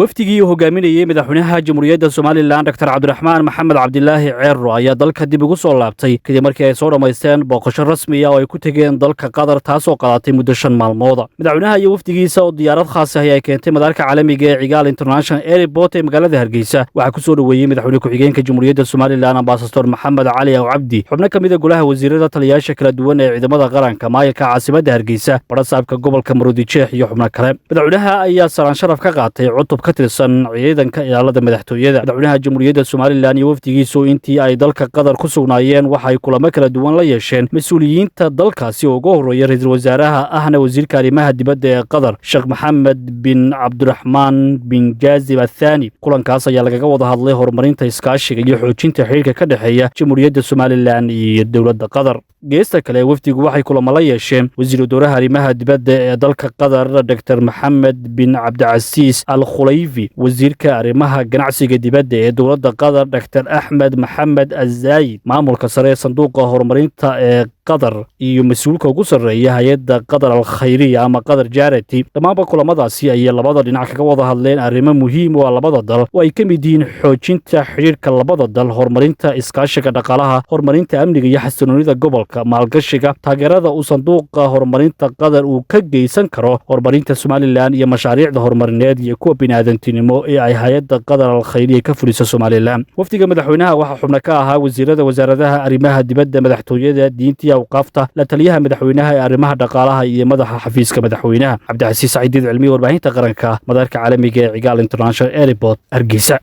wafdigii uu hogaaminayay madaxweynaha jamhuuriyadda Soomaaliland Dr. Cabdiraxmaan Maxamed Cabdilaahi Ceerro ayaa dalka dib ugu soo laabtay kadib markii ay soo dhamaysteen booqasho rasmi ah oo ay ku tageen dalka Qatar taasoo qaadatay muddo 5 maalmood. Madaxweynaha iyo wafdigiisa oo diyaarad khaas ah ay keentay madaarka caalamiga ee Cigaal International Airport ee magaalada Hargeysa waxa ku soo dhaweeyay madaxweyne ku-xigeenka jamhuuriyadda Soomaaliland Ambassador Maxamed Cali Aw Cabdi xubno ka mid ah golaha wasiirada taliyayaasha kala duwan ee ciidamada qaranka maayilka caasimadda Hargeysa barasaabka gobolka Maroodijeex iyo xubno kale. Madaxweynaha ayaa salaan sharaf ka qaatay cutub ka tirsan ciidanka ilaalada madaxtooyada. Madaxweynaha jamhuuriyadda Soomaaliland iyo wafdigiisu intii ay dalka Qatar ku sugnaayeen waxay kulamo kala duwan la yeesheen mas'uuliyiinta dalkaasi oo ugu horeeyay ra'iisul wasaaraha ahna wasiirka arrimaha dibadda ee Qatar Sheekh Mohammed bin Cabdiraxmaan bin Jaazib Al-Thani. Kulankaas ayaa lagaga wada hadlay horumarinta iskaashiga iyo xoojinta xiriirka ka dhaxeeya jamhuuriyadda Soomaaliland iyo dowladda Qatar. geesta kale wafdigu waxay kulamo la yeesheen wasiir dowlaha arrimaha dibadda ee dalka Qatar Dr. Mohammed bin Abdulaziz Al Khulayfi, wasiirka arrimaha ganacsiga dibadda ee dowladda Qatar Dr. Ahmed Mohamed Az-Zayed, maamulka sare ee sanduuqa horumarinta ee Qatar iyo mas'uulka ugu sarreeya hay'adda Qatar Al-Khayriya ama Qatar Charity. Dhammaanba kulamadaasi ayay labada dhinac kaga wada hadleen arrimo muhiim u ah labada dal oo ay ka mid yihiin xoojinta xiriirka labada dal, horumarinta iskaashiga dhaqaalaha, horumarinta amniga iyo xasiloonida gobolka, maalgashiga, taageerada uu sanduuqa horumarinta Qatar uu ka geysan karo horumarinta Soomaaliland iyo mashaariicda horumarineed iyo kuwa bini'aadantinimo ee ay hay'adda Qatar Al-Khayriya ka fuliso Soomaaliland. Wafdiga madaxweynaha waxaa xubno ka ahaa wasiirada wasaaradaha arrimaha dibadda, madaxtooyada, diinta awqaafta, la taliyaha madaxweynaha ee arrimaha dhaqaalaha iyo madaxa xafiiska madaxweynaha. Cabdicasiis Saciid Cilmi, warbaahinta qaranka, madaarka caalamiga ee Cigaal International Airport, Hargeysa.